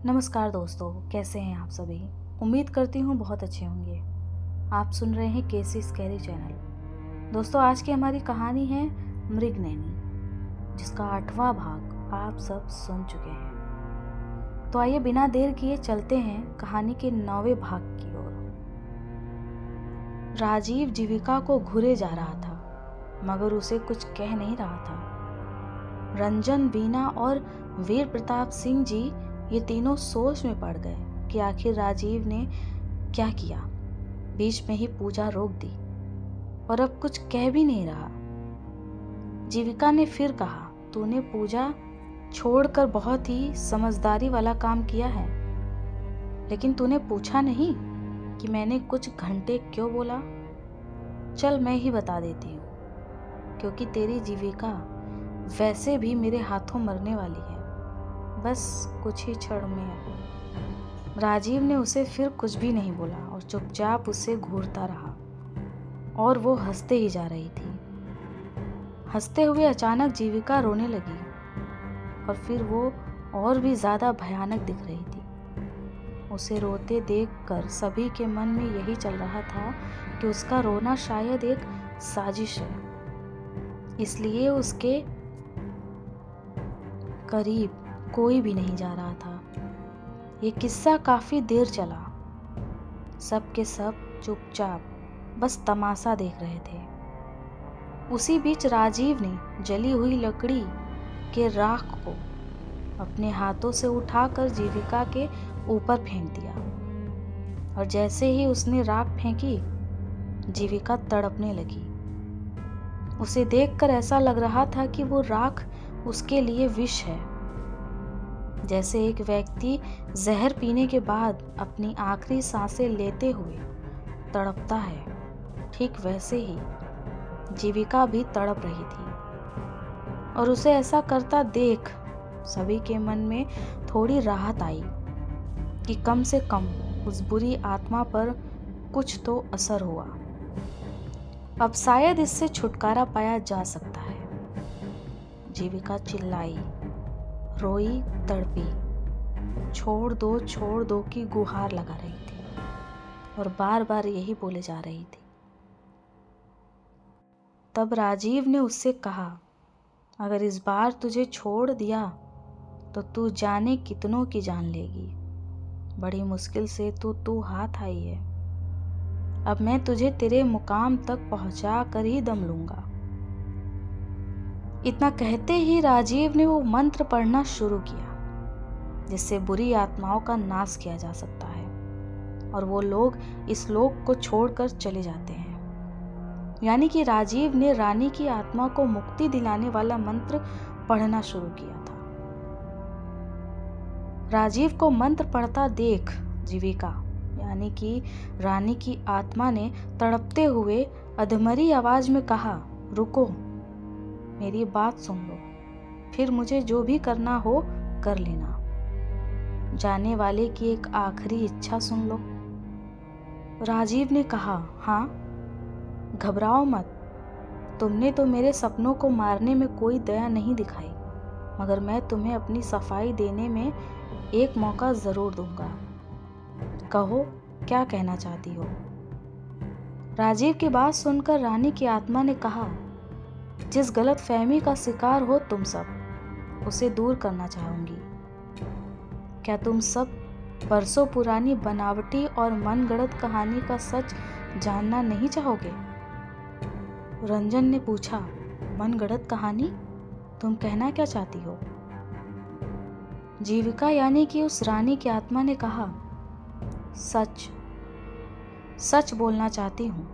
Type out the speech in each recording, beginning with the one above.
नमस्कार दोस्तों, कैसे हैं आप सभी। उम्मीद करती हूँ बहुत अच्छे होंगे। आप सुन रहे हैं केसी स्कैरी चैनल। दोस्तों, आज की हमारी कहानी है मृगनैनी, जिसका 8वां भाग आप सब सुन चुके हैं। तो आइए बिना देर किए चलते हैं कहानी के 9वें भाग की ओर। राजीव जीविका को घूरे जा रहा था, मगर उसे कुछ कह नहीं रहा था। रंजन, वीना और वीर प्रताप सिंह जी ये तीनों सोच में पड़ गए कि आखिर राजीव ने क्या किया। बीच में ही पूजा रोक दी और अब कुछ कह भी नहीं रहा। जीविका ने फिर कहा, तूने पूजा छोड़कर बहुत ही समझदारी वाला काम किया है, लेकिन तूने पूछा नहीं कि मैंने कुछ घंटे क्यों बोला। चल मैं ही बता देती हूँ, क्योंकि तेरी जीविका वैसे भी मेरे हाथों मरने वाली है, बस कुछ ही क्षण में। राजीव ने उसे फिर कुछ भी नहीं बोला और चुपचाप उसे घूरता रहा, और वो हंसते ही जा रही थी। हंसते हुए अचानक जीविका रोने लगी, और फिर वो और भी ज्यादा भयानक दिख रही थी। उसे रोते देखकर सभी के मन में यही चल रहा था कि उसका रोना शायद एक साजिश है, इसलिए उसके करीब कोई भी नहीं जा रहा था। ये किस्सा काफी देर चला। सब के सब चुपचाप बस तमाशा देख रहे थे। उसी बीच राजीव ने जली हुई लकड़ी के राख को अपने हाथों से उठाकर जीविका के ऊपर फेंक दिया, और जैसे ही उसने राख फेंकी, जीविका तड़पने लगी। उसे देखकर ऐसा लग रहा था कि वो राख उसके लिए विष है। जैसे एक व्यक्ति जहर पीने के बाद अपनी आखिरी सांसें लेते हुए तड़पता है, ठीक वैसे ही जीविका भी तड़प रही थी। और उसे ऐसा करता देख सभी के मन में थोड़ी राहत आई कि कम से कम उस बुरी आत्मा पर कुछ तो असर हुआ। अब शायद इससे छुटकारा पाया जा सकता है। जीविका चिल्लाई, रोई, तड़पी, छोड़ दो की गुहार लगा रही थी, और बार बार यही बोले जा रही थी। तब राजीव ने उससे कहा, अगर इस बार तुझे छोड़ दिया तो तू जाने कितनों की जान लेगी। बड़ी मुश्किल से तू हाथ आई है। अब मैं तुझे तेरे मुकाम तक पहुंचा कर ही दम लूंगा। इतना कहते ही राजीव ने वो मंत्र पढ़ना शुरू किया, जिससे बुरी आत्माओं का नाश किया जा सकता है, और वो लोग इस लोक को छोड़कर चले जाते हैं। यानी कि राजीव ने रानी की आत्मा को मुक्ति दिलाने वाला मंत्र पढ़ना शुरू किया था। राजीव को मंत्र पढ़ता देख जीविका यानी कि रानी की आत्मा ने तड़पते हुए अधमरी आवाज में कहा, रुको, मेरी बात सुन लो, फिर मुझे जो भी करना हो कर लेना। जाने वाले की एक आखिरी इच्छा सुन लो। राजीव ने कहा, हाँ, घबराओ मत। तुमने तो मेरे सपनों को मारने में कोई दया नहीं दिखाई, मगर मैं तुम्हें अपनी सफाई देने में एक मौका जरूर दूंगा। कहो, क्या कहना चाहती हो। राजीव की बात सुनकर रानी की आत्मा ने कहा, जिस गलत फहमी का शिकार हो तुम सब, उसे दूर करना चाहूंगी। क्या तुम सब बरसों पुरानी बनावटी और मनगढ़ंत कहानी का सच जानना नहीं चाहोगे। रंजन ने पूछा, मनगढ़ंत कहानी? तुम कहना क्या चाहती हो। जीविका यानी कि उस रानी की आत्मा ने कहा, सच सच बोलना चाहती हूँ।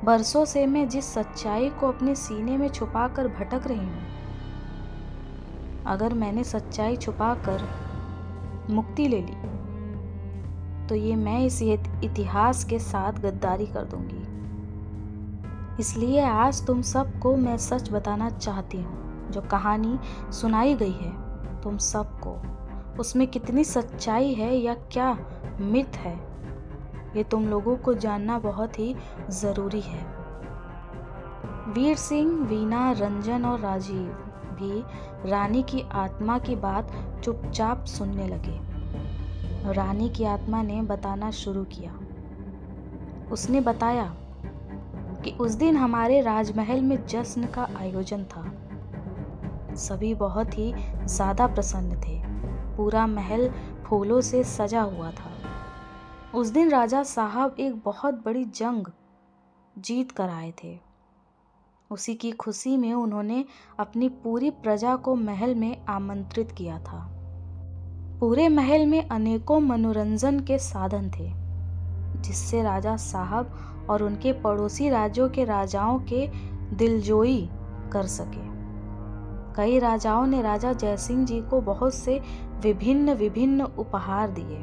बरसों से मैं जिस सच्चाई को अपने सीने में छुपाकर भटक रही हूँ, अगर मैंने सच्चाई छुपाकर मुक्ति ले ली, तो ये मैं इस इतिहास के साथ गद्दारी कर दूंगी। इसलिए आज तुम सबको मैं सच बताना चाहती हूँ। जो कहानी सुनाई गई है तुम सबको, उसमें कितनी सच्चाई है या क्या मिथ है, ये तुम लोगों को जानना बहुत ही जरूरी है। वीर सिंह, वीना, रंजन और राजीव भी रानी की आत्मा की बात चुपचाप सुनने लगे। रानी की आत्मा ने बताना शुरू किया। उसने बताया कि उस दिन हमारे राजमहल में जश्न का आयोजन था। सभी बहुत ही ज्यादा प्रसन्न थे। पूरा महल फूलों से सजा हुआ था। उस दिन राजा साहब एक बहुत बड़ी जंग जीत कर आए थे। उसी की खुशी में उन्होंने अपनी पूरी प्रजा को महल में आमंत्रित किया था। पूरे महल में अनेकों मनोरंजन के साधन थे, जिससे राजा साहब और उनके पड़ोसी राज्यों के राजाओं के दिलजोई कर सके। कई राजाओं ने राजा जयसिंह जी को बहुत से विभिन्न विभिन्न उपहार दिए।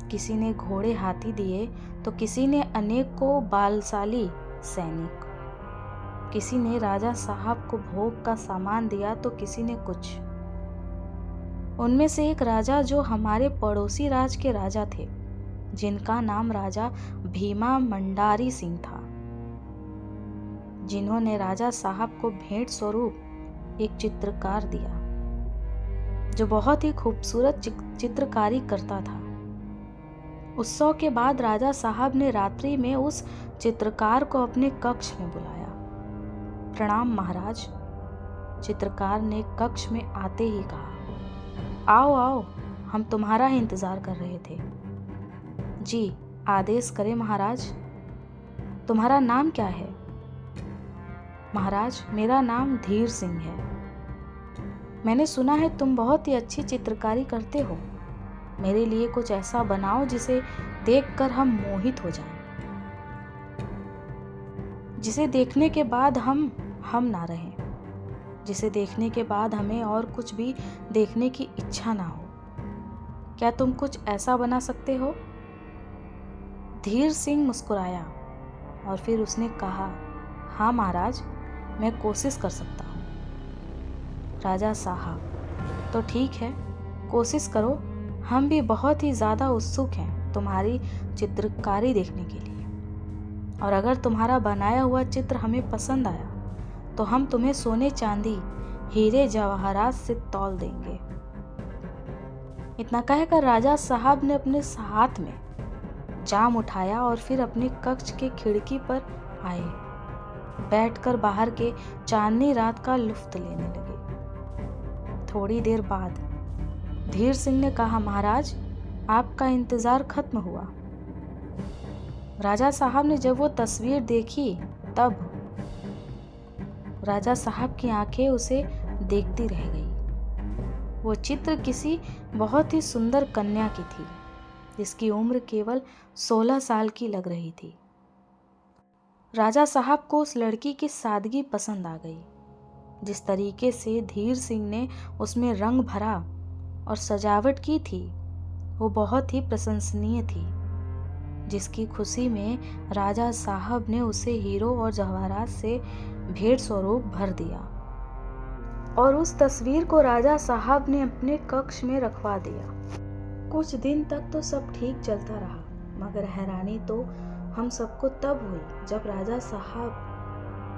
किसी ने घोड़े हाथी दिए तो किसी ने अनेक को बलशाली सैनिक, किसी ने राजा साहब को भोग का सामान दिया तो किसी ने कुछ। उनमें से एक राजा जो हमारे पड़ोसी राज के राजा थे, जिनका नाम राजा भीमा मंडारी सिंह था, जिन्होंने राजा साहब को भेंट स्वरूप एक चित्रकार दिया, जो बहुत ही खूबसूरत चित्रकारी करता था। उत्सव के बाद राजा साहब ने रात्रि में उस चित्रकार को अपने कक्ष में बुलाया। प्रणाम महाराज, चित्रकार ने कक्ष में आते ही कहा। आओ आओ, हम तुम्हारा ही इंतजार कर रहे थे। जी, आदेश करें महाराज। तुम्हारा नाम क्या है? महाराज, मेरा नाम धीर सिंह है। मैंने सुना है तुम बहुत ही अच्छी चित्रकारी करते हो। मेरे लिए कुछ ऐसा बनाओ जिसे देखकर हम मोहित हो जाएं, जिसे देखने के बाद हम ना रहें, जिसे देखने के बाद हमें और कुछ भी देखने की इच्छा ना हो। क्या तुम कुछ ऐसा बना सकते हो? धीर सिंह मुस्कुराया और फिर उसने कहा, हाँ महाराज, मैं कोशिश कर सकता हूँ। राजा साहब, तो ठीक है, कोशिश करो। हम भी बहुत ही ज़्यादा उत्सुक हैं तुम्हारी चित्रकारी देखने के लिए, और अगर तुम्हारा बनाया हुआ चित्र हमें पसंद आया तो हम तुम्हें सोने चांदी हीरे जवाहरात से तौल देंगे। इतना कहकर राजा साहब ने अपने हाथ में जाम उठाया और फिर अपने कक्ष के खिड़की पर आए, बैठकर बाहर के चांदनी रात का लुत्फ लेने लगे। थोड़ी देर बाद धीर सिंह ने कहा, महाराज, आपका इंतजार खत्म हुआ। राजा साहब ने जब वो तस्वीर देखी तब राजा साहब की आंखें उसे देखती रह गई। वो चित्र किसी बहुत ही सुंदर कन्या की थी, जिसकी उम्र केवल 16 साल की लग रही थी। राजा साहब को उस लड़की की सादगी पसंद आ गई। जिस तरीके से धीर सिंह ने उसमें रंग भरा और सजावट की थी, वो बहुत ही प्रशंसनीय थी, जिसकी खुशी में राजा साहब ने उसे हीरो और जवाहरात से भेंट स्वरूप भर दिया और उस तस्वीर को राजा साहब ने अपने कक्ष में रखवा दिया। कुछ दिन तक तो सब ठीक चलता रहा, मगर हैरानी तो हम सबको तब हुई जब राजा साहब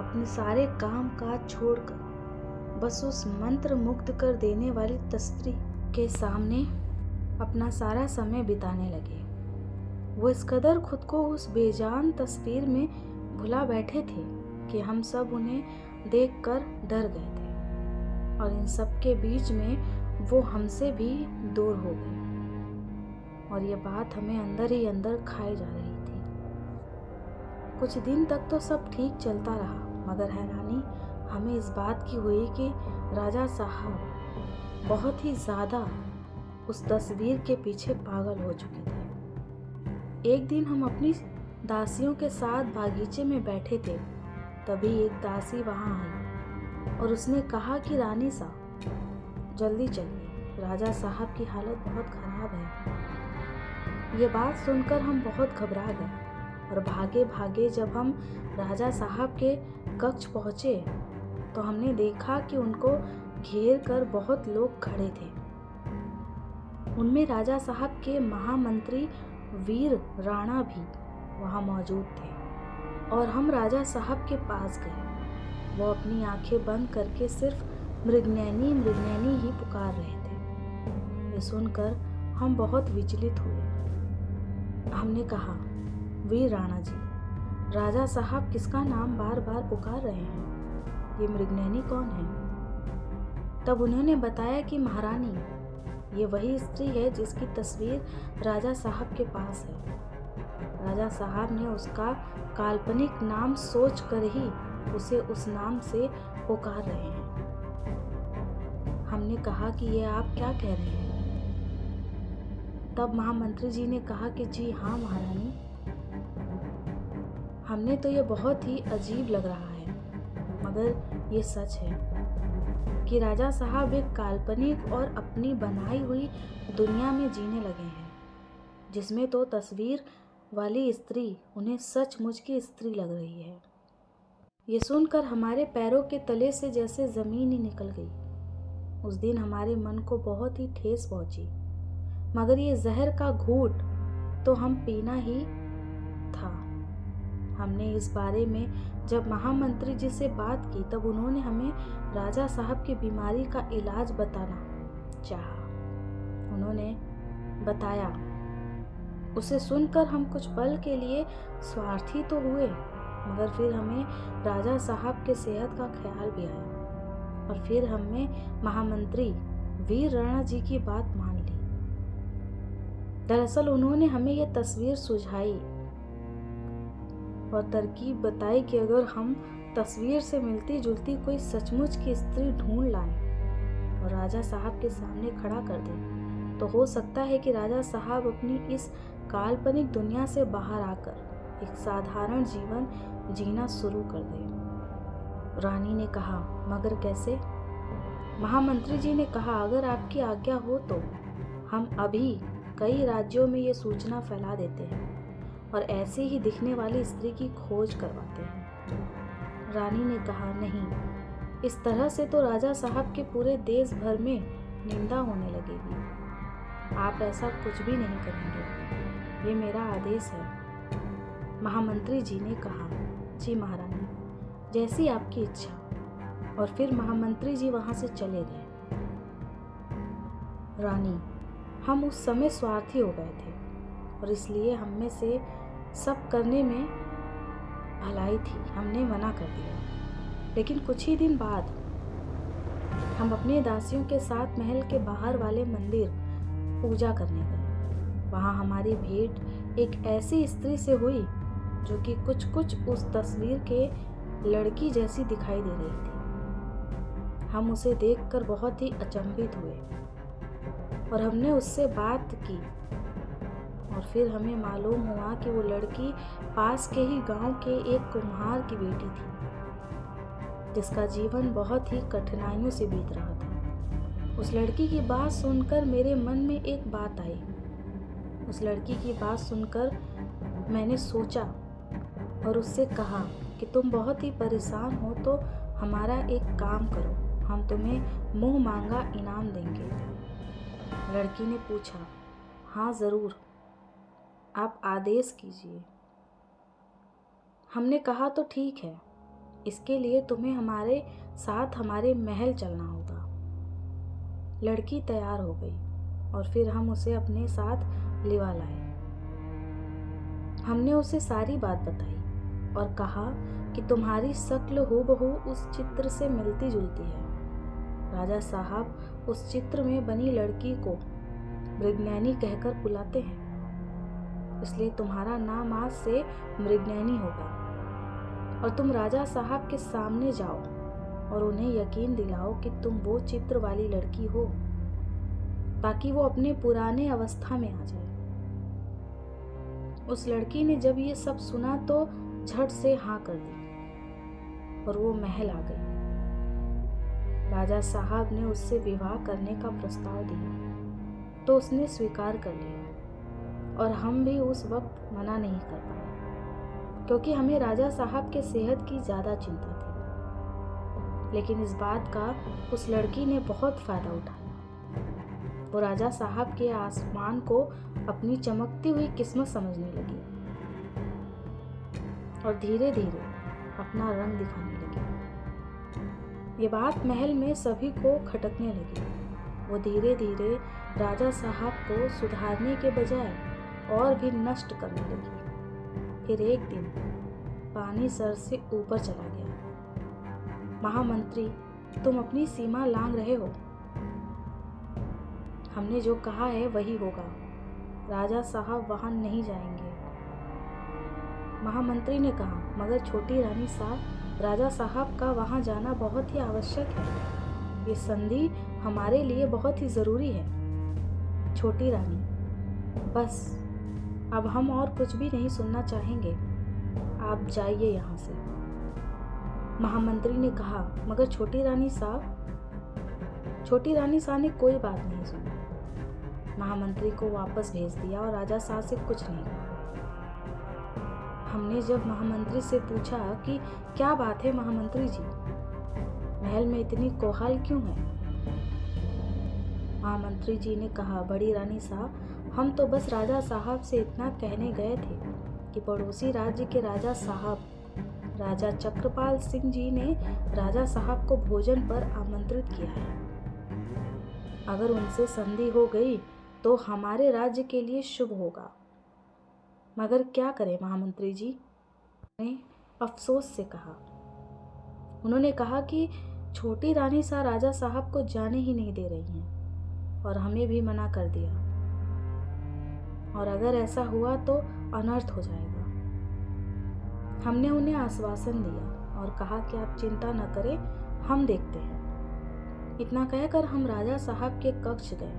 अपने सारे काम काज छोड़कर बस उस मंत्र मुग्ध कर देने वाली तस्वीर के सामने अपना सारा समय बिताने लगे। वो इस कदर खुद को उस बेजान तस्वीर में भुला बैठे थे कि हम सब उन्हें देखकर डर गए थे, और इन सब के बीच में वो हमसे भी दूर हो गए, और ये बात हमें अंदर ही अंदर खाई जा रही थी। कुछ दिन तक तो सब ठीक चलता रहा, मगर हैरानी हमें इस बात की हुई कि राजा साहब बहुत ही ज़्यादा उस तस्वीर के पीछे पागल हो चुके थे। एक दिन हम अपनी दासियों के साथ बागीचे में बैठे थे, तभी एक दासी वहाँ आई और उसने कहा कि रानी साहब, जल्दी चलिए, राजा साहब की हालत बहुत खराब है। ये बात सुनकर हम बहुत घबरा गए और भागे भागे जब हम राजा साहब के कक्ष पहुँचे तो हमने देखा कि उनको घेर कर बहुत लोग खड़े थे। उनमें राजा साहब के महामंत्री वीर राणा भी वहाँ मौजूद थे, और हम राजा साहब के पास गए। वो अपनी आंखें बंद करके सिर्फ मृगनयनी मृगनयनी ही पुकार रहे थे। ये सुनकर हम बहुत विचलित हुए। हमने कहा, वीर राणा जी, राजा साहब किसका नाम बार बार पुकार रहे हैं? ये मृगनयनी कौन है? तब उन्होंने बताया कि महारानी, ये वही स्त्री है जिसकी तस्वीर राजा साहब के पास है। राजा साहब ने उसका काल्पनिक नाम सोच कर ही उसे उस नाम से पुकार रहे हैं। हमने कहा कि ये आप क्या कह रहे हैं? तब महामंत्री जी ने कहा कि जी हाँ महारानी, हमने तो ये बहुत ही अजीब लग रहा है, मगर ये सच है कि राजा साहब एक काल्पनिक और अपनी बनाई हुई दुनिया में जीने लगे हैं, जिसमें तो तस्वीर वाली स्त्री उन्हें सचमुच की स्त्री लग रही है। ये सुनकर हमारे पैरों के तले से जैसे ज़मीन ही निकल गई। उस दिन हमारे मन को बहुत ही ठेस पहुंची, मगर ये जहर का घूंट तो हम पीना ही था। हमने इस बारे में जब महामंत्री जी से बात की तब उन्होंने हमें राजा साहब की बीमारी का इलाज बताना चाहा। उन्होंने बताया। उसे सुनकर हम कुछ पल के लिए स्वार्थी तो हुए, मगर फिर हमें राजा साहब के सेहत का ख्याल भी आया और फिर हमने महामंत्री वीर राणा जी की बात मान ली। दरअसल उन्होंने हमें यह तस्वीर सुझाई और तरकीब बताई कि अगर हम तस्वीर से मिलती जुलती कोई सचमुच की स्त्री ढूंढ लाएं और राजा साहब के सामने खड़ा कर दें, तो हो सकता है कि राजा साहब अपनी इस काल्पनिक दुनिया से बाहर आकर एक साधारण जीवन जीना शुरू कर दें। रानी ने कहा, मगर कैसे? महामंत्री जी ने कहा, अगर आपकी आज्ञा हो तो हम अभी कई राज्यों में ये सूचना फैला देते हैं और ऐसे ही दिखने वाली स्त्री की खोज करवाते हैं। रानी ने कहा, नहीं, इस तरह से तो राजा साहब के पूरे देश भर में निंदा होने लगेगी। आप ऐसा कुछ भी नहीं करेंगे, ये मेरा आदेश है। महामंत्री जी ने कहा, जी महारानी, जैसी आपकी इच्छा। और फिर महामंत्री जी वहां से चले गए। रानी, हम उस समय स्वार्थी हो गए थे और इसलिए हम में से सब करने में भलाई थी, हमने मना कर दिया। लेकिन कुछ ही दिन बाद हम अपने दासियों के साथ महल के बाहर वाले मंदिर पूजा करने गए। वहाँ हमारी भेंट एक ऐसी स्त्री से हुई जो कि कुछ कुछ उस तस्वीर के लड़की जैसी दिखाई दे रही थी। हम उसे देखकर बहुत ही अचंभित हुए और हमने उससे बात की और फिर हमें मालूम हुआ कि वो लड़की पास के ही गांव के एक कुम्हार की बेटी थी, जिसका जीवन बहुत ही कठिनाइयों से बीत रहा था। उस लड़की की बात सुनकर मेरे मन में एक बात आई। उस लड़की की बात सुनकर मैंने सोचा और उससे कहा कि तुम बहुत ही परेशान हो तो हमारा एक काम करो, हम तुम्हें मुंह मांगा इनाम देंगे। लड़की ने पूछा, हाँ ज़रूर, आप आदेश कीजिए। हमने कहा, तो ठीक है, इसके लिए तुम्हें हमारे साथ हमारे महल चलना होगा। लड़की तैयार हो गई और फिर हम उसे अपने साथ लिवा लाए। हमने उसे सारी बात बताई और कहा कि तुम्हारी शक्ल हूबहू उस चित्र से मिलती जुलती है। राजा साहब उस चित्र में बनी लड़की को मृगनयनी कहकर बुलाते हैं, इसलिए तुम्हारा नाम आज से मृगनयनी होगा। और तुम राजा साहब के सामने जाओ और उन्हें यकीन दिलाओ कि तुम वो चित्र वाली लड़की हो, ताकि वो अपने पुराने अवस्था में आ जाए। उस लड़की ने जब ये सब सुना तो झट से हाँ कर दी और वो महल आ गई। राजा साहब ने उससे विवाह करने का प्रस्ताव दिया तो उसने स्वीकार कर लिया और हम भी उस वक्त मना नहीं कर पाए, क्योंकि हमें राजा साहब के सेहत की ज़्यादा चिंता थी। लेकिन इस बात का उस लड़की ने बहुत फ़ायदा उठाया। वो राजा साहब के आसमान को अपनी चमकती हुई किस्मत समझने लगी और धीरे धीरे अपना रंग दिखाने लगी। ये बात महल में सभी को खटकने लगी। वो धीरे धीरे राजा साहब को सुधारने के बजाय और भी नष्ट करने लगी। फिर एक दिन पानी सर से ऊपर चला गया। महामंत्री, तुम अपनी सीमा लांघ रहे हो। हमने जो कहा है वही होगा। राजा साहब वहां नहीं जाएंगे। महामंत्री ने कहा, मगर छोटी रानी साहब, राजा साहब का वहां जाना बहुत ही आवश्यक है। ये संधि हमारे लिए बहुत ही ज़रूरी है। छोटी रानी, बस अब हम और कुछ भी नहीं सुनना चाहेंगे। आप जाइए यहाँ से। महामंत्री ने कहा, मगर छोटी रानी साहब। छोटी रानी साहब ने कोई बात नहीं सुनी। महामंत्री को वापस भेज दिया और राजा साहब से कुछ नहीं कहा। हमने जब महामंत्री से पूछा कि क्या बात है महामंत्री जी, महल में इतनी कोहल क्यों है? महामंत्री जी ने कहा, बड़ी रानी साहब, हम तो बस राजा साहब से इतना कहने गए थे कि पड़ोसी राज्य के राजा साहब, राजा चक्रपाल सिंह जी ने राजा साहब को भोजन पर आमंत्रित किया है। अगर उनसे संधि हो गई तो हमारे राज्य के लिए शुभ होगा। मगर क्या करें महामंत्री जी? ने अफसोस से कहा। उन्होंने कहा कि छोटी रानी सा राजा साहब को जाने ही नहीं दे रही हैं और हमें भी मना कर दिया, और अगर ऐसा हुआ तो अनर्थ हो जाएगा। हमने उन्हें आश्वासन दिया और कहा कि आप चिंता न करें, हम देखते हैं। इतना कहकर हम राजा साहब के कक्ष गए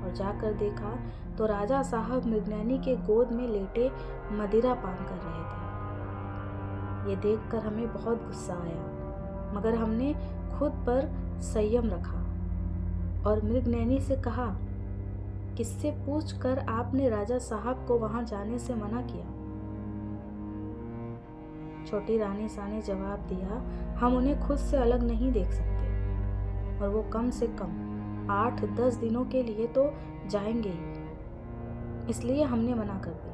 और जाकर देखा तो राजा साहब मृगनयनी के गोद में लेटे मदिरा पान कर रहे थे। ये देखकर हमें बहुत गुस्सा आया, मगर हमने खुद पर संयम रखा और मृगनयनी से कहा, किससे पूछकर आपने राजा साहब को वहां जाने से मना किया? छोटी रानी सा ने जवाब दिया, हम उन्हें खुद से अलग नहीं देख सकते और वो कम से कम 8-10 दिनों के लिए तो जाएंगे ही, इसलिए हमने मना कर दिया।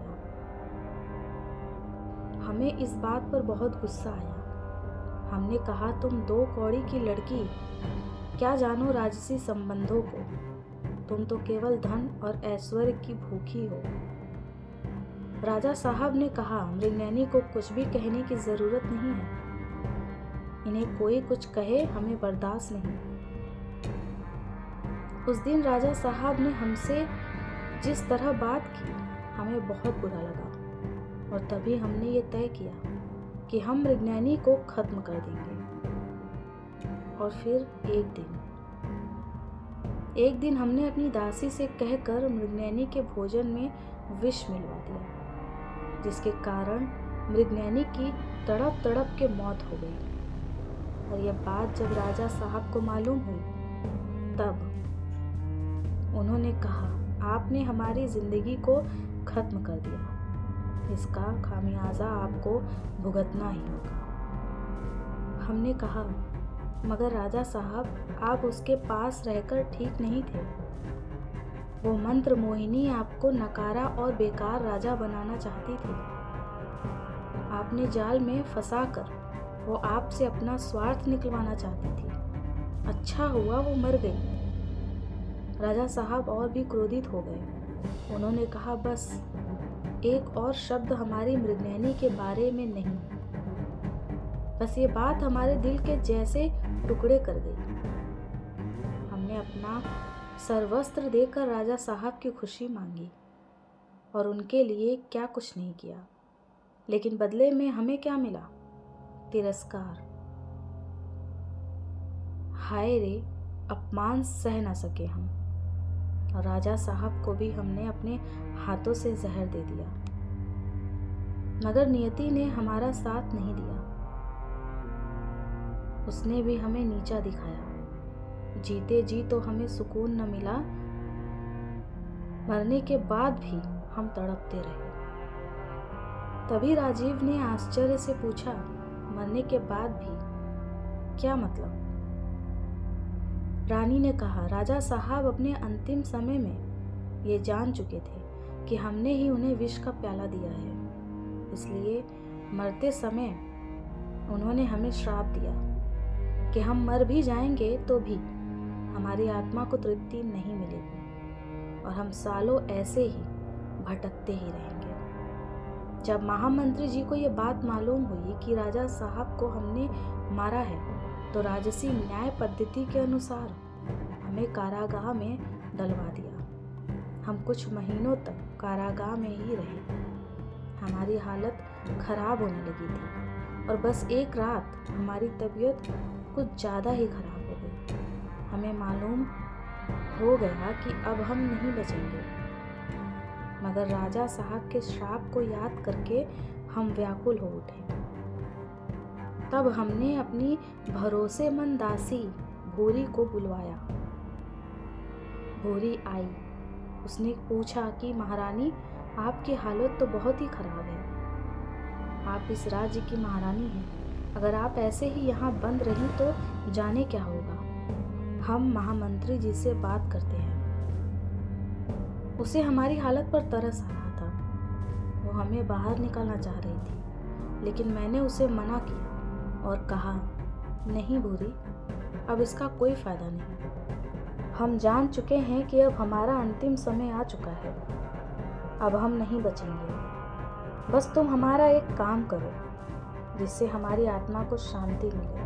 हमें इस बात पर बहुत गुस्सा आया। हमने कहा, तुम 2 कौड़ी की लड़की, क्या जानो राजसी संबंधों को? तुम तो केवल धन और ऐश्वर्य की भूखी हो। राजा साहब ने कहा, मृगनयनी को कुछ भी कहने की जरूरत नहीं है। इन्हें कोई कुछ कहे, हमें बर्दाश्त नहीं। उस दिन राजा साहब ने हमसे जिस तरह बात की, हमें बहुत बुरा लगा और तभी हमने ये तय किया कि हम मृगनयनी को खत्म कर देंगे। और फिर एक दिन हमने अपनी दासी से कहकर मृगनयनी के भोजन में विष मिलवा दिया, जिसके कारण मृगनयनी की तड़प तड़प के मौत हो गई। और यह बात जब राजा साहब को मालूम हुई, तब उन्होंने कहा, आपने हमारी जिंदगी को खत्म कर दिया, इसका खामियाजा आपको भुगतना ही होगा। हमने कहा, मगर राजा साहब, आप उसके पास रहकर ठीक नहीं थे। वो मंत्र मोहिनी आपको नकारा और बेकार राजा बनाना चाहती थी। आपने जाल में फंसाकर वो आपसे अपना स्वार्थ निकलवाना चाहती थी। अच्छा हुआ वो मर गई। राजा साहब और भी क्रोधित हो गए। उन्होंने कहा, बस एक और शब्द हमारी मृगनयनी के बारे में नहीं। बस ये बात हमारे दिल के जैसे टुकड़े कर गई। हमने अपना सर्वस्त्र देकर राजा साहब की खुशी मांगी और उनके लिए क्या कुछ नहीं किया, लेकिन बदले में हमें क्या मिला? तिरस्कार। हाय रे, अपमान सह न सके हम, और राजा साहब को भी हमने अपने हाथों से जहर दे दिया। मगर नियति ने हमारा साथ नहीं दिया। उसने भी हमें नीचा दिखाया। जीते जी तो हमें सुकून न मिला, मरने के बाद भी हम तड़पते रहे। तभी राजीव ने आश्चर्य से पूछा, मरने के बाद भी क्या मतलब? रानी ने कहा, राजा साहब अपने अंतिम समय में ये जान चुके थे कि हमने ही उन्हें विष का प्याला दिया है, इसलिए मरते समय उन्होंने हमें श्राप दिया कि हम मर भी जाएंगे तो भी हमारी आत्मा को तृप्ति नहीं मिलेगी और हम सालों ऐसे ही भटकते ही रहेंगे। जब महामंत्री जी को ये बात मालूम हुई कि राजा साहब को हमने मारा है, तो राजसी न्याय पद्धति के अनुसार हमें कारागाह में डलवा दिया। हम कुछ महीनों तक कारागाह में ही रहे। हमारी हालत खराब होने लगी थी और बस एक रात हमारी तबीयत कुछ ज़्यादा ही खराब हो गई। हमें मालूम हो गया कि अब हम नहीं बचेंगे, मगर राजा साहब के श्राप को याद करके हम व्याकुल हो उठे। तब हमने अपनी भरोसेमंद दासी भूरी को बुलवाया। भूरी आई। उसने पूछा कि महारानी, आपकी हालत तो बहुत ही खराब है। आप इस राज्य की महारानी हैं। अगर आप ऐसे ही यहाँ बंद रही तो जाने क्या होगा। हम महामंत्री जी से बात करते हैं। उसे हमारी हालत पर तरस आ रहा था। वो हमें बाहर निकालना चाह रही थी, लेकिन मैंने उसे मना किया और कहा, नहीं भूरी, अब इसका कोई फायदा नहीं। हम जान चुके हैं कि अब हमारा अंतिम समय आ चुका है। अब हम नहीं बचेंगे। बस तुम हमारा एक काम करो, जिससे हमारी आत्मा को शांति मिले।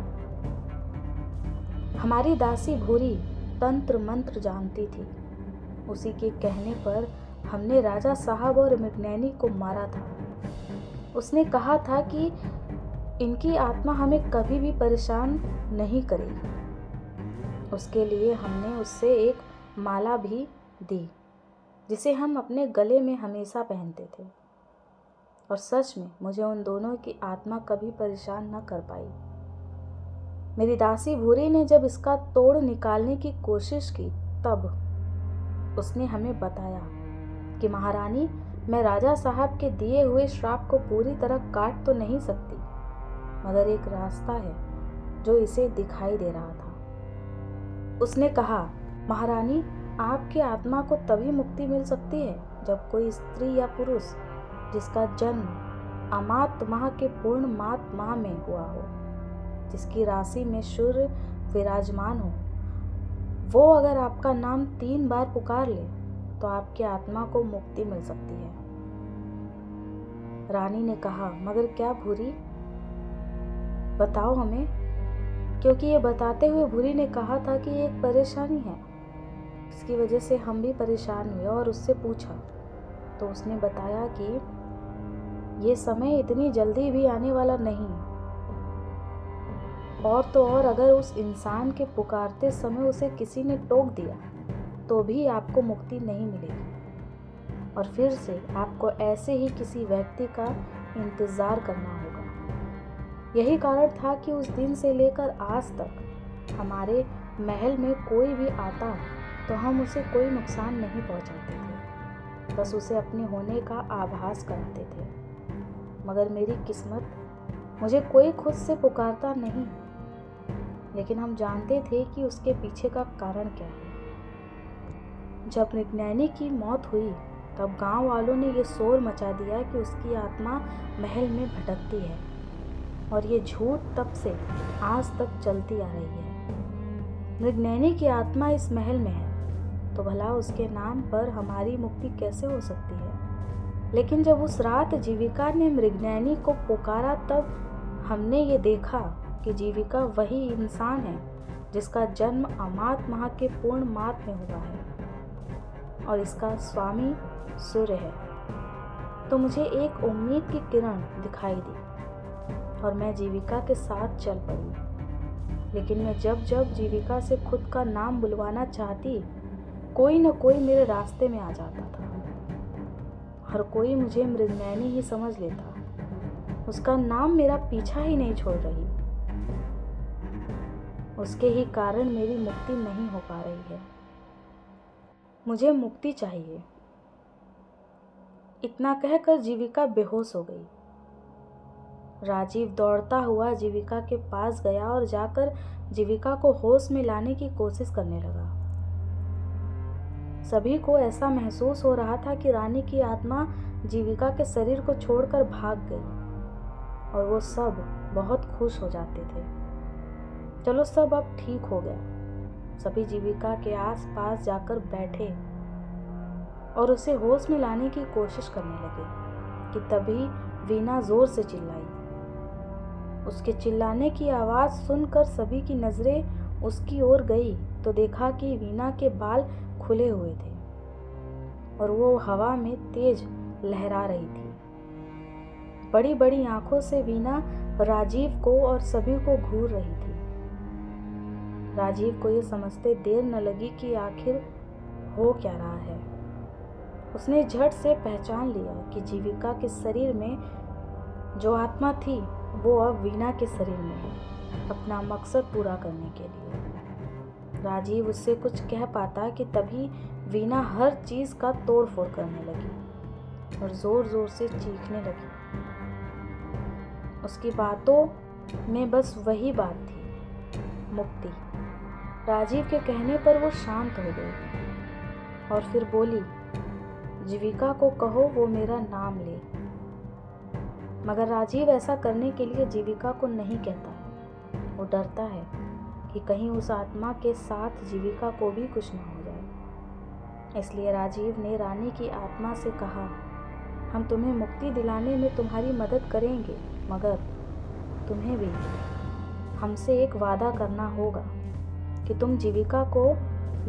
हमारी दासी भूरी तंत्र मंत्र जानती थी। उसी के कहने पर हमने राजा साहब और मृगनयनी को मारा था। उसने कहा था कि इनकी आत्मा हमें कभी भी परेशान नहीं करेगी। उसके लिए हमने उससे एक माला भी दी, जिसे हम अपने गले में हमेशा पहनते थे। और सच में मुझे उन दोनों की आत्मा कभी परेशान न कर पाई। मेरी दासी भूरी ने जब इसका तोड़ निकालने की कोशिश की, तब उसने हमें बताया कि महारानी, मैं राजा साहब के दिए हुए श्राप को पूरी तरह काट तो नहीं सकती, मगर एक रास्ता है जो इसे दिखाई दे रहा था। उसने कहा, महारानी, आपकी आत्मा को तभी मुक्ति मिल सकती है जब कोई स्त्री या पुरुष जिसका जन्म अमात माह के पूर्ण मात माह में हुआ हो, जिसकी राशि में सूर्य विराजमान हो, वो अगर आपका नाम 3 बार पुकार ले तो आपकी आत्मा को मुक्ति मिल सकती है। रानी ने कहा, मगर क्या भूरी, बताओ हमें, क्योंकि ये बताते हुए भूरी ने कहा था कि ये एक परेशानी है। इसकी वजह से हम भी परेशान हुए और उससे पूछा, तो उसने बताया कि ये समय इतनी जल्दी भी आने वाला नहीं, और तो और अगर उस इंसान के पुकारते समय उसे किसी ने टोक दिया तो भी आपको मुक्ति नहीं मिलेगी, और फिर से आपको ऐसे ही किसी व्यक्ति का इंतज़ार करना होगा। यही कारण था कि उस दिन से लेकर आज तक हमारे महल में कोई भी आता तो हम उसे कोई नुकसान नहीं पहुंचाते थे, बस उसे अपने होने का आभास कराते थे। मगर मेरी किस्मत, मुझे कोई खुद से पुकारता नहीं, लेकिन हम जानते थे कि उसके पीछे का कारण क्या है। जब मृगनयनी की मौत हुई, तब गांव वालों ने ये शोर मचा दिया कि उसकी आत्मा महल में भटकती है, और ये झूठ तब से आज तक चलती आ रही है। मृगनयनी की आत्मा इस महल में है, तो भला उसके नाम पर हमारी मुक्ति कैसे हो सकती है। लेकिन जब उस रात जीविका ने मृगनयनी को पुकारा, तब हमने ये देखा कि जीविका वही इंसान है जिसका जन्म अमात माह के पूर्ण मात में हुआ है, और इसका स्वामी सूर्य है। तो मुझे एक उम्मीद की किरण दिखाई दी और मैं जीविका के साथ चल पड़ी। लेकिन मैं जब जब जीविका से खुद का नाम बुलवाना चाहती, कोई न कोई मेरे रास्ते में आ जाता था। हर कोई मुझे मृगनयनी ही समझ लेता। उसका नाम मेरा पीछा ही नहीं छोड़ रही। उसके ही कारण मेरी मुक्ति नहीं हो पा रही है। मुझे मुक्ति चाहिए। इतना कहकर जीविका बेहोश हो गई। राजीव दौड़ता हुआ जीविका के पास गया और जाकर जीविका को होश में लाने की कोशिश करने लगा। सभी को ऐसा महसूस हो रहा था कि रानी की आत्मा जीविका के शरीर को छोड़कर भाग गई, और वो सब बहुत खुश हो जाते थे। चलो, सब अब ठीक हो गया। सभी जीविका के आस पास जाकर बैठे और उसे होश में लाने की कोशिश करने लगे कि तभी वीणा जोर से चिल्लाई। उसके चिल्लाने की आवाज़ सुनकर सभी की नज़रें उसकी ओर गई तो देखा कि वीणा के बाल खुले हुए थे और वो हवा में तेज लहरा रही थी। बड़ी बड़ी आंखों से वीणा राजीव को और सभी को घूर रही थी। राजीव को ये समझते देर न लगी कि आखिर हो क्या रहा है। उसने झट से पहचान लिया कि जीविका के शरीर में जो आत्मा थी वो अब वीणा के शरीर में है, अपना मकसद पूरा करने के लिए। राजीव उससे कुछ कह पाता कि तभी वीणा हर चीज़ का तोड़ फोड़ करने लगी और ज़ोर ज़ोर से चीखने लगी। उसकी बातों में बस वही बात थी, मुक्ति। राजीव के कहने पर वो शांत हो गई और फिर बोली, जीविका को कहो वो मेरा नाम ले। मगर राजीव ऐसा करने के लिए जीविका को नहीं कहता। वो डरता है कि कहीं उस आत्मा के साथ जीविका को भी कुछ न हो जाए। इसलिए राजीव ने रानी की आत्मा से कहा, हम तुम्हें मुक्ति दिलाने में तुम्हारी मदद करेंगे, मगर तुम्हें भी हमसे एक वादा करना होगा कि तुम जीविका को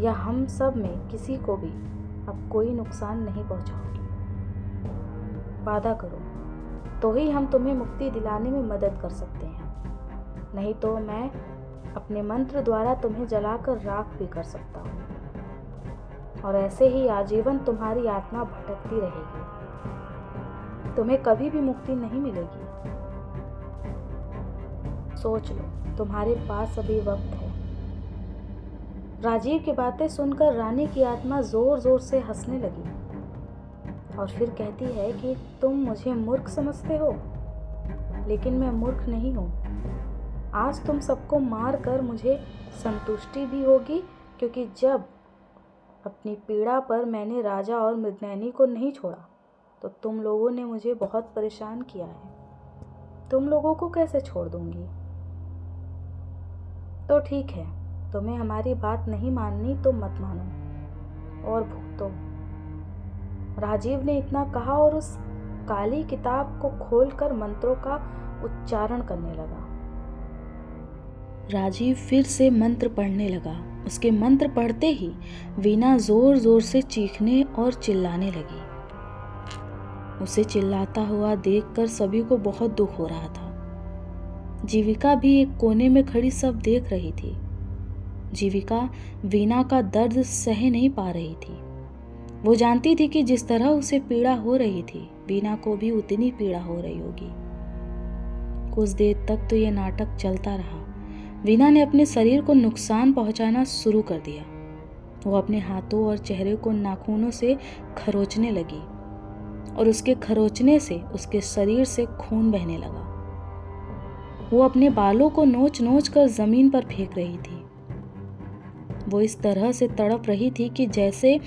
या हम सब में किसी को भी अब कोई नुकसान नहीं पहुंचाओगी। वादा करो, तो ही हम तुम्हें मुक्ति दिलाने में मदद कर सकते हैं, नहीं तो मैं अपने मंत्र द्वारा तुम्हें जलाकर राख भी कर सकता हूँ और ऐसे ही आजीवन तुम्हारी आत्मा भटकती रहेगी। तुम्हें कभी भी मुक्ति नहीं मिलेगी। सोच लो, तुम्हारे पास अभी वक्त है। राजीव की बातें सुनकर रानी की आत्मा जोर जोर से हंसने लगी और फिर कहती है कि तुम मुझे मूर्ख समझते हो, लेकिन मैं मूर्ख नहीं हूँ। आज तुम सबको मार कर मुझे संतुष्टि भी होगी, क्योंकि जब अपनी पीड़ा पर मैंने राजा और मृगनयनी को नहीं छोड़ा तो तुम लोगों ने मुझे बहुत परेशान किया है। तुम लोगों को कैसे छोड़ दूंगी? तो ठीक है, तुम्हें हमारी बात नहीं माननी तो मत मानो और भुगतो। राजीव ने इतना कहा और उस काली किताब को खोलकर मंत्रों का उच्चारण करने लगा। राजीव फिर से मंत्र पढ़ने लगा। उसके मंत्र पढ़ते ही वीणा जोर जोर से चीखने और चिल्लाने लगी। उसे चिल्लाता हुआ देखकर सभी को बहुत दुख हो रहा था। जीविका भी एक कोने में खड़ी सब देख रही थी। जीविका वीणा का दर्द सह नहीं पा रही थी। वो जानती थी कि जिस तरह उसे पीड़ा हो रही थी, वीणा को भी उतनी पीड़ा हो रही होगी। कुछ देर तक तो ये नाटक चलता रहा। वीणा ने अपने शरीर को नुकसान पहुंचाना शुरू कर दिया। वो अपने हाथों और चेहरे को नाखूनों से खरोचने लगी और उसके खरोचने से उसके शरीर से खून बहने लगा। वो अपने बालों को नोच नोच कर जमीन पर फेंक रही थी। वो इस तरह से तड़प रही थी कि जैसे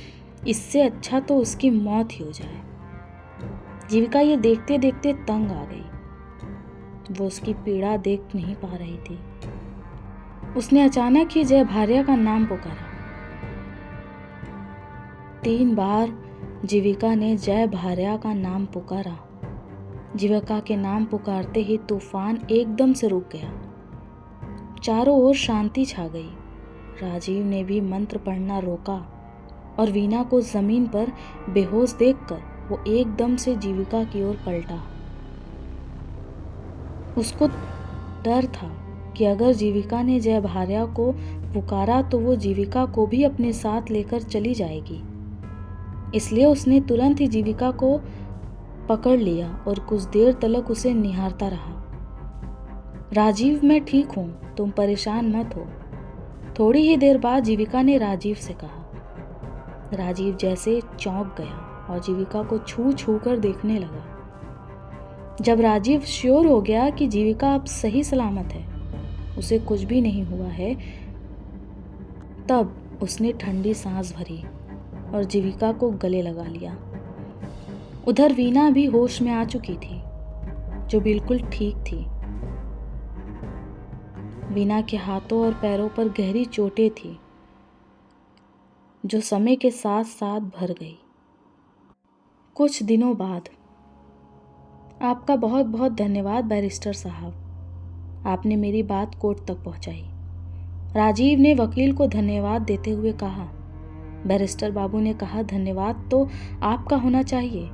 इससे अच्छा तो उसकी मौत ही हो जाए। जीविका ये देखते देखते तंग आ गई। वो उसकी पीड़ा देख नहीं पा रही थी। उसने अचानक ही जय भार्या का नाम पुकारा। 3 बार जीविका ने जय भार्या का नाम पुकारा। जीविका के नाम पुकारते ही तूफान एकदम से रुक गया। चारों ओर शांति छा गई। राजीव ने भी मंत्र पढ़ना रोका और वीणा को जमीन पर बेहोश देखकर वो एकदम से जीविका की ओर पलटा। उसको डर था कि अगर जीविका ने जय भार्या को पुकारा तो वो जीविका को भी अपने साथ लेकर चली जाएगी। इसलिए उसने तुरंत ही जीविका को पकड़ लिया और कुछ देर तक उसे निहारता रहा। राजीव, मैं ठीक हूँ, तुम परेशान मत हो। थोड़ी ही देर बाद जीविका ने राजीव से कहा। राजीव जैसे चौंक गया और जीविका को छू छू कर देखने लगा। जब राजीव श्योर हो गया कि जीविका अब सही सलामत है, उसे कुछ भी नहीं हुआ है, तब उसने ठंडी सांस भरी और जीविका को गले लगा लिया। उधर वीणा भी होश में आ चुकी थी, जो बिल्कुल ठीक थी। वीणा के हाथों और पैरों पर गहरी चोटें थी, जो समय के साथ साथ भर गई। कुछ दिनों बाद। आपका बहुत बहुत धन्यवाद बैरिस्टर साहब, आपने मेरी बात कोर्ट तक पहुंचाई। राजीव ने वकील को धन्यवाद देते हुए कहा। बैरिस्टर बाबू ने कहा, धन्यवाद तो आपका होना चाहिए।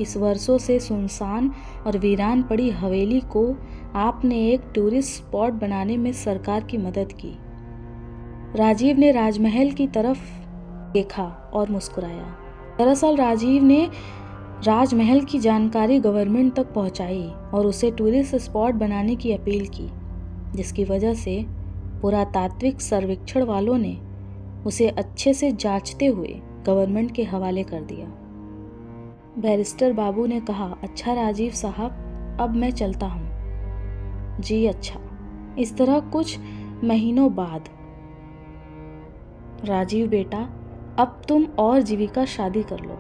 इस वर्षों से सुनसान और वीरान पड़ी हवेली को आपने एक टूरिस्ट स्पॉट बनाने में सरकार की मदद की। राजीव ने राजमहल की तरफ देखा और मुस्कुराया। दरअसल राजीव ने राजमहल की जानकारी गवर्नमेंट तक पहुंचाई और उसे टूरिस्ट स्पॉट बनाने की अपील की, जिसकी वजह से पुरातात्विक सर्वेक्षण वालों ने उसे अच्छे से जांचते हुए गवर्नमेंट के हवाले कर दिया। बैरिस्टर बाबू ने कहा, अच्छा राजीव साहब, अब मैं चलता हूँ। जी अच्छा। इस तरह कुछ महीनों बाद। राजीव बेटा, अब तुम और जीविका शादी कर लो।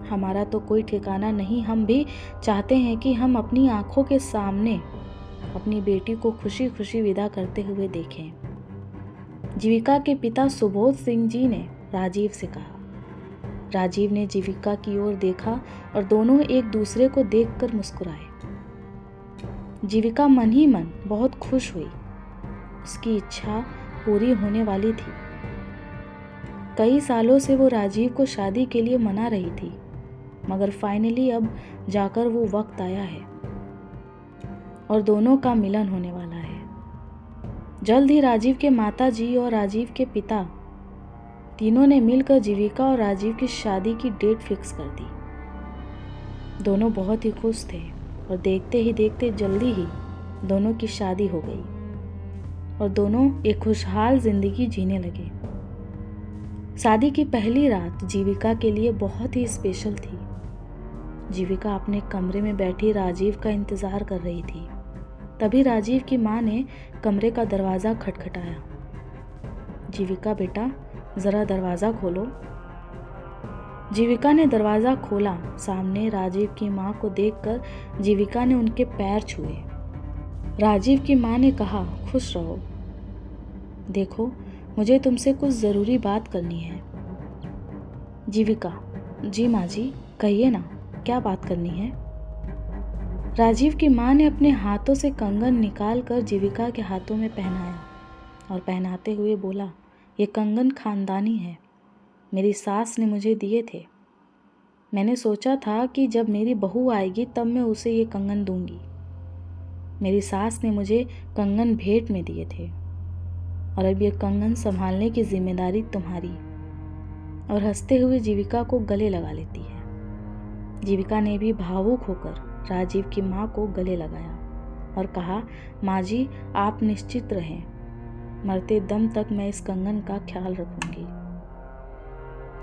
हमारा तो कोई ठिकाना नहीं, हम भी चाहते हैं कि हम अपनी आंखों के सामने अपनी बेटी को खुशी खुशी विदा करते हुए देखें। जीविका के पिता सुबोध सिंह जी ने राजीव से कहा। राजीव ने जीविका की ओर देखा और दोनों एक दूसरे को देखकर मुस्कुराए। जीविका मन ही मन बहुत खुश हुई। उसकी इच्छा पूरी होने वाली थी। कई सालों से वो राजीव को शादी के लिए मना रही थी, मगर फाइनली अब जाकर वो वक्त आया है और दोनों का मिलन होने वाला है। जल्द ही राजीव के माता जी और राजीव के पिता तीनों ने मिलकर जीविका और राजीव की शादी की डेट फिक्स कर दी। दोनों बहुत ही खुश थे और देखते ही देखते जल्दी ही दोनों की शादी हो गई और दोनों एक खुशहाल जिंदगी जीने लगे। शादी की पहली रात जीविका के लिए बहुत ही स्पेशल थी। जीविका अपने कमरे में बैठी राजीव का इंतजार कर रही थी। तभी राजीव की माँ ने कमरे का दरवाज़ा खटखटाया। जीविका बेटा, ज़रा दरवाज़ा खोलो। जीविका ने दरवाज़ा खोला। सामने राजीव की माँ को देखकर जीविका ने उनके पैर छुए। राजीव की माँ ने कहा, खुश रहो। देखो, मुझे तुमसे कुछ ज़रूरी बात करनी है। जीविका, जी माँ जी, कहिए ना, क्या बात करनी है। राजीव की माँ ने अपने हाथों से कंगन निकालकर जीविका के हाथों में पहनाया और पहनाते हुए बोला, ये कंगन खानदानी है, मेरी सास ने मुझे दिए थे। मैंने सोचा था कि जब मेरी बहू आएगी तब मैं उसे ये कंगन दूंगी। मेरी सास ने मुझे कंगन भेंट में दिए थे और अब ये कंगन संभालने की जिम्मेदारी तुम्हारी। और हंसते हुए जीविका को गले लगा लेती है। जीविका ने भी भावुक होकर राजीव की माँ को गले लगाया और कहा, माँ जी, आप निश्चित रहें, मरते दम तक मैं इस कंगन का ख्याल रखूंगी।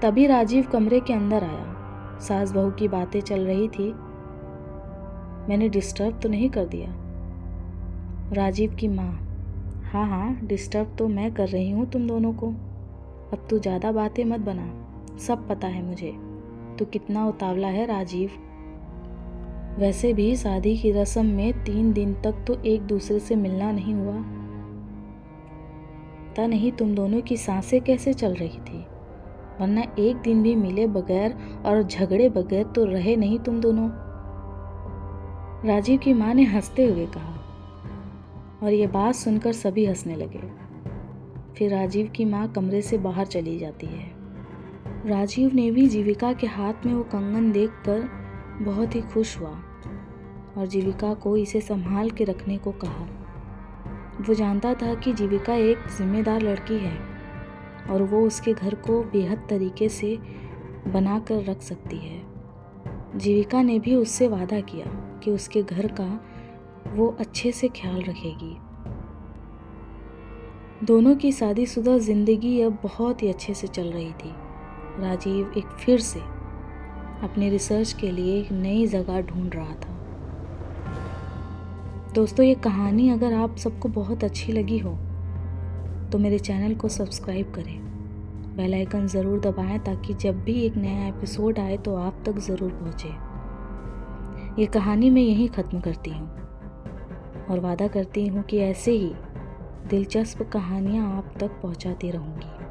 तभी राजीव कमरे के अंदर आया। सास बहू की बातें चल रही थी। मैंने डिस्टर्ब तो नहीं कर दिया? राजीव की माँ, हाँ हाँ, डिस्टर्ब तो मैं कर रही हूँ तुम दोनों को। अब तू ज़्यादा बातें मत बना, सब पता है मुझे तू कितना उतावला है राजीव। वैसे भी शादी की रस्म में 3 दिन तक तो एक दूसरे से मिलना नहीं हुआ। पता नहीं तुम दोनों की सांसें कैसे चल रही थी, वरना एक दिन भी मिले बगैर और झगड़े बगैर तो रहे नहीं तुम दोनों। राजीव की माँ ने हंसते हुए कहा और ये बात सुनकर सभी हंसने लगे। फिर राजीव की माँ कमरे से बाहर चली जाती है। राजीव ने भी जीविका के हाथ में वो कंगन देखकर बहुत ही खुश हुआ और जीविका को इसे संभाल के रखने को कहा। वो जानता था कि जीविका एक जिम्मेदार लड़की है और वो उसके घर को बेहद तरीके से बना कर रख सकती है। जीविका ने भी उससे वादा किया कि उसके घर का वो अच्छे से ख्याल रखेगी। दोनों की शादीशुदा जिंदगी अब बहुत ही अच्छे से चल रही थी। राजीव एक फिर से अपने रिसर्च के लिए एक नई जगह ढूंढ रहा था। दोस्तों, ये कहानी अगर आप सबको बहुत अच्छी लगी हो तो मेरे चैनल को सब्सक्राइब करें, बेल आइकन ज़रूर दबाएं ताकि जब भी एक नया एपिसोड आए तो आप तक ज़रूर पहुंचे। ये कहानी मैं यहीं ख़त्म करती हूँ और वादा करती हूँ कि ऐसे ही दिलचस्प कहानियाँ आप तक पहुँचाती रहूँगी।